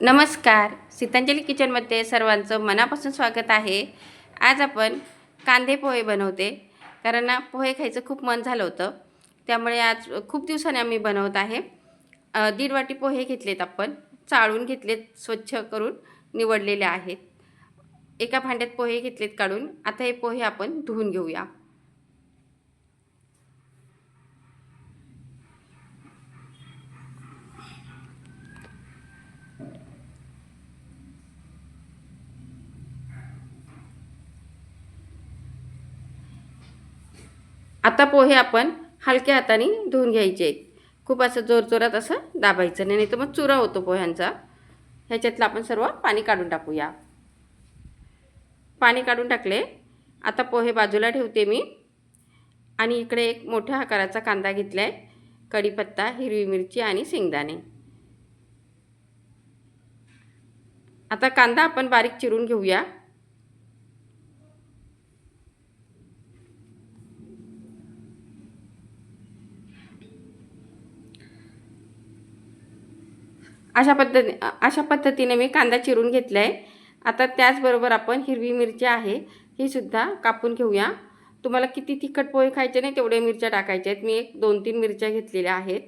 नमस्कार. सीतांजली किचनमध्ये सर्वांचं मनापासून स्वागत आहे. आज आपण कांदे पोहे बनवते. कारण ना पोहे खायचं खूप मन झालं होतं. त्यामुळे आज खूप दिवसांनी आम्ही बनवत आहे. 1.5 वाटी पोहे घेतलेत आपण. चाळून घेतलेत, स्वच्छ करून निवडलेले आहेत. एका भांड्यात पोहे घेतलेत काढून. आता हे पोहे आपण धुवून घेऊया. आता पोहे आपण हलक्या हाताने धुवून घ्यायचे आहेत. खूप असं जोरजोरात असं दाबायचं नाही, तर मग चुरा होतो पोह्यांचा. ह्याच्यातलं आपण सर्व पाणी काढून टाकूया. पाणी काढून टाकले. आता पोहे बाजूला ठेवते मी. आणि इकडे एक मोठ्या आकाराचा कांदा घेतला आहे, कढीपत्ता, हिरवी मिरची आणि शेंगदाणे. आता कांदा आपण बारीक चिरून घेऊया. अशा पद्धतीने मी कांदा चिरून घेतला आहे. आता त्याचबरोबर आपण हिरवी मिरची आहे ही सुद्धा कापून घेऊया. तुम्हाला किती तिखट पोहे खायचे नाही तेवढे मिरच्या टाकायच्या आहेत. मी एक 2-3 मिरच्या घेतलेल्या आहेत.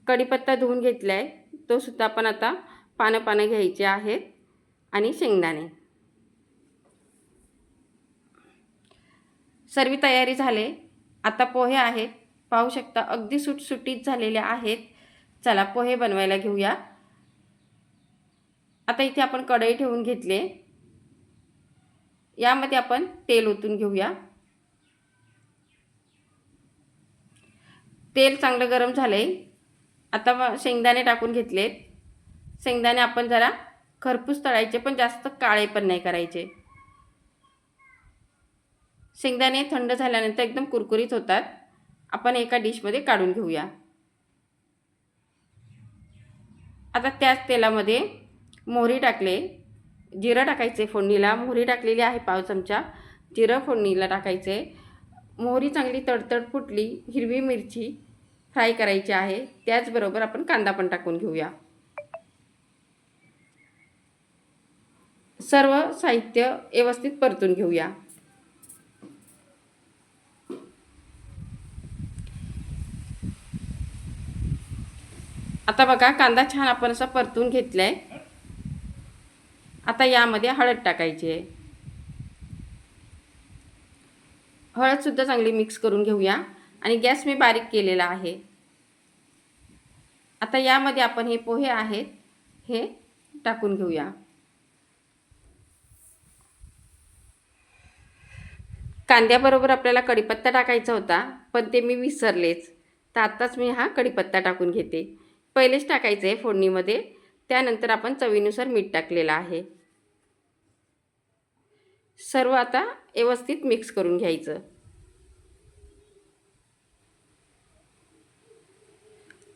कढीपत्ता धुवून घेतला आहे, तो सुद्धा आपण आता पानं घ्यायचे आहेत. आणि शेंगदाणे. सर्व तयारी झाले. आता पोहे आहेत, पाहू शकता अगदी सुटसुटीत झालेले आहेत. चला पोहे बनवायला घेऊया. आता इथे आपण कढई ठेवून घेतले. यामध्ये आपण तेल ओतून घेऊया. तेल चांगलं गरम झाले. आता शेंगदाणे टाकून घेतलेत. शेंगदाणे आपण जरा खरपूस तळायचे, पण जास्त काळे पण नाही करायचे. शेंगदाणे थंड झाल्यानंतर एकदम कुरकुरीत होतात. आपण एका डिशमध्ये काढून घेऊया. आता त्याच तेलामध्ये मोहरी टाकले. जिरं टाकायचे फोडणीला. मोहरी टाकलेली आहे 1/2 चमचा. जिरं फोडणीला टाकायचे. मोहरी चांगली तडतड फुटली, हिरवी मिरची फ्राय करायची आहे. त्याचबरोबर आपण कांदा पण टाकून घेऊया. सर्व साहित्य व्यवस्थित परतून घेऊया. आता बघा कांदा छान आपण असा परतून घेतलाय. आता यामध्ये हळद टाकायची आहे. हळद सुद्धा चांगली मिक्स करून घेऊया. आणि गॅस मी बारीक केलेला आहे. आता यामध्ये आपण हे पोहे आहेत हे टाकून घेऊया. कांद्याबरोबर आपल्याला कढीपत्ता टाकायचा होता, पण ते मी विसरलेच. तर आत्ताच मी हा कढीपत्ता टाकून घेते. पहिलेच टाकायचं आहे फोडणीमध्ये. त्यानंतर आपण चवीनुसार मीठ टाकलेलं आहे. सर्व आता व्यवस्थित मिक्स करून घ्यायचं.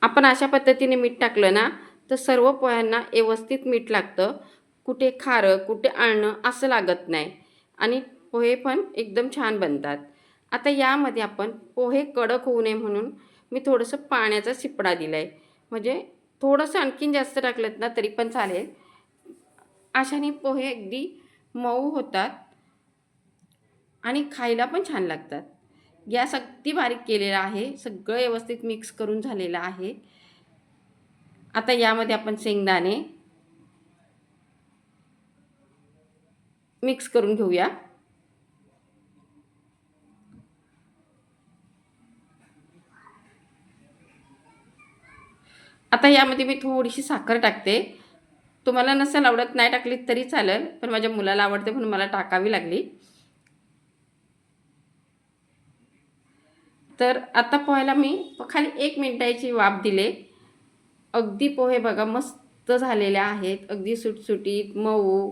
आपण अशा पद्धतीने मीठ टाकलं ना तर सर्व पोह्यांना व्यवस्थित मीठ लागतं. कुठे खारं, कुठे आळणं असं लागत नाही. आणि पोहे पण एकदम छान बनतात. आता यामध्ये आपण पोहे कडक होऊ नये म्हणून मी थोडंसं पाण्याचा शिपडा दिला आहे. म्हणजे थोडंसं आणखीन जास्त टाकलं ना तरी पण चालेल. अशाने पोहे अगदी मऊ होतात आणि खायला पण छान लागतात. गॅस अगदी बारीक केलेला आहे. सगळं व्यवस्थित मिक्स करून झालेलं आहे. आता यामध्ये आपण शेंगदाणे मिक्स करून घेऊया. आता यामध्ये मी थोडीशी साखर टाकते. तुम्हाला नसेल आवडत नाही टाकली तरी चालेल, पण माझ्या मुलाला आवडते म्हणून मला टाकावी लागली. तर आता पोह्याला मी खाली 1 मिनिटाची वाफ दिले. अगदी पोहे बघा मस्त झालेले आहेत. अगदी सुटसुटीत मऊ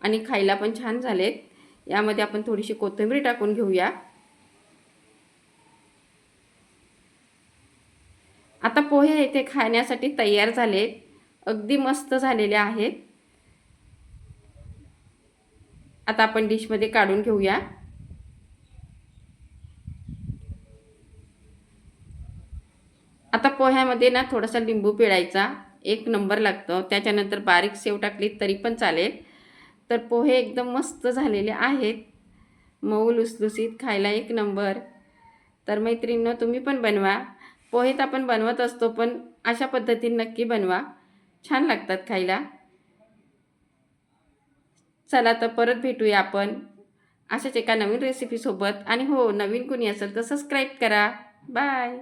आणि खायला पण छान झालेत. यामध्ये आपण थोडीशी कोथिंबीर टाकून घेऊया. आता पोहे इथे खाण्यासाठी तयार झालेत. अगदी मस्त झालेले आहेत. आता आपण डिशमध्ये काढून घेऊया. आता पोह्यामध्ये ना थोडासा लिंबू पिळायचा एक नंबर लागतं. त्याच्यानंतर बारीक शेव टाकली तरी पण चालेल. तर पोहे एकदम मस्त झालेले आहेत. मऊ लुसलुसीत, खायला एक नंबर. तर मैत्रिणींनो, तुम्ही पण बनवा. पोहे तर आपण बनवत असतो, पण अशा पद्धतीने नक्की बनवा. छान लागतात खायला. चला तर परत भेटूया आपण अशाच एका नवीन रेसिपीसोबत. आणि हो, नवीन कोणी असेल तर सबस्क्राईब करा. बाय.